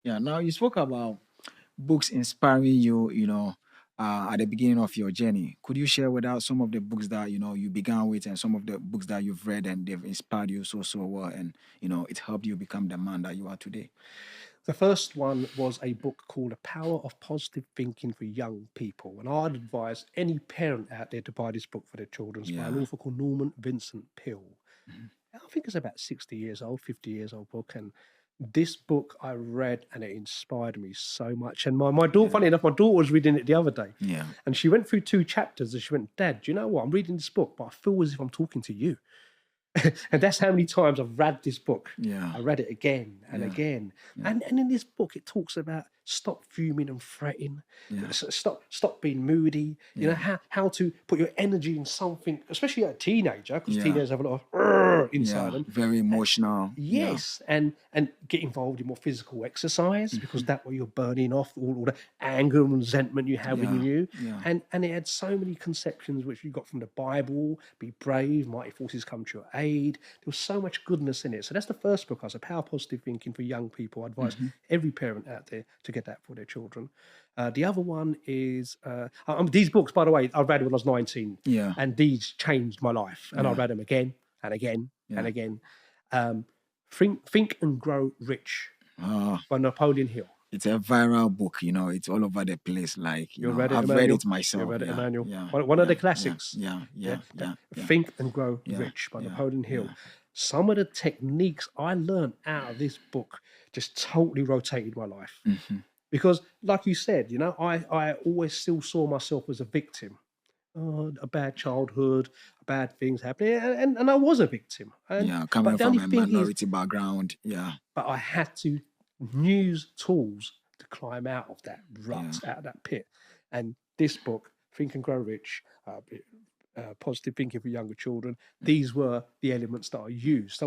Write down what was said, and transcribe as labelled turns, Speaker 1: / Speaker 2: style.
Speaker 1: Yeah. Now you spoke about books inspiring you, at the beginning of your journey. Could you share with us some of the books that you began with, and some of the books that you've read and they've inspired you so well, and it helped you become the man that you are today?
Speaker 2: The first one was a book called The Power of Positive Thinking for Young People. And I'd advise any parent out there to buy this book for their children. It's by an
Speaker 1: Yeah.
Speaker 2: author called Norman Vincent Peale.
Speaker 1: Mhm.
Speaker 2: I think it's about 60 years old, 50 years old book. And this book I read and it inspired me so much. And my daughter,
Speaker 1: Yeah.
Speaker 2: funny enough, my daughter was reading it the other day.
Speaker 1: Yeah.
Speaker 2: And she went through 2 chapters and she went, Dad, do you know what? I'm reading this book, but I feel as if I'm talking to you. And that's how many times I've read this book.
Speaker 1: Yeah.
Speaker 2: I read it again and
Speaker 1: Yeah.
Speaker 2: again.
Speaker 1: Yeah.
Speaker 2: And in this book, it talks about stop fuming and fretting,
Speaker 1: Yeah.
Speaker 2: stop being moody. You know,
Speaker 1: Yeah.
Speaker 2: how to put your energy in something, especially a teenager, because
Speaker 1: Yeah.
Speaker 2: teenagers have a lot of "Rrr" inside
Speaker 1: Yeah.
Speaker 2: them.
Speaker 1: Very emotional. Yeah.
Speaker 2: Yes, and get involved in more physical exercise because that way you're burning off all the anger and resentment you have in
Speaker 1: Yeah.
Speaker 2: you.
Speaker 1: Yeah.
Speaker 2: And it had so many conceptions which you got from the Bible: be brave, mighty forces come to your aid. There was so much goodness in it. So that's the first book. I said, Power of Positive Thinking for Young People. I advise
Speaker 1: Mhm.
Speaker 2: every parent out there to get that for their children. The other one is these books, by the way, I read when I was 19,
Speaker 1: Yeah.
Speaker 2: and these changed my life. And I
Speaker 1: Yeah.
Speaker 2: read them again and again and
Speaker 1: Yeah.
Speaker 2: again. Think and Grow Rich
Speaker 1: Ah,
Speaker 2: by Napoleon Hill.
Speaker 1: it's a viral book, it's all over the place. Like,
Speaker 2: You read it,
Speaker 1: I've read
Speaker 2: Emmanuel?
Speaker 1: it
Speaker 2: You
Speaker 1: myself.
Speaker 2: read it,
Speaker 1: Yeah.
Speaker 2: Emmanuel?
Speaker 1: Yeah.
Speaker 2: One of
Speaker 1: Yeah.
Speaker 2: the
Speaker 1: Yeah.
Speaker 2: classics.
Speaker 1: Yeah.
Speaker 2: Yeah,
Speaker 1: Yeah. Yeah. Yeah.
Speaker 2: Think and Grow
Speaker 1: Yeah.
Speaker 2: Rich by
Speaker 1: Yeah.
Speaker 2: Napoleon Hill.
Speaker 1: Yeah.
Speaker 2: Some of the techniques I learned out of this book just totally rotated my life.
Speaker 1: Mhm.
Speaker 2: Because, like you said, I always still saw myself as a victim. Oh, a bad childhood, bad things happening, and I was a victim.
Speaker 1: Yeah.
Speaker 2: But
Speaker 1: Coming
Speaker 2: the
Speaker 1: from
Speaker 2: only
Speaker 1: a
Speaker 2: thing is,
Speaker 1: minority background. Yeah.
Speaker 2: but I had to use tools to climb out of that
Speaker 1: Yeah.
Speaker 2: rut, out of that pit. And this book, Think and Grow Rich, Positive Thinking for Younger Children, these were the elements that I used. So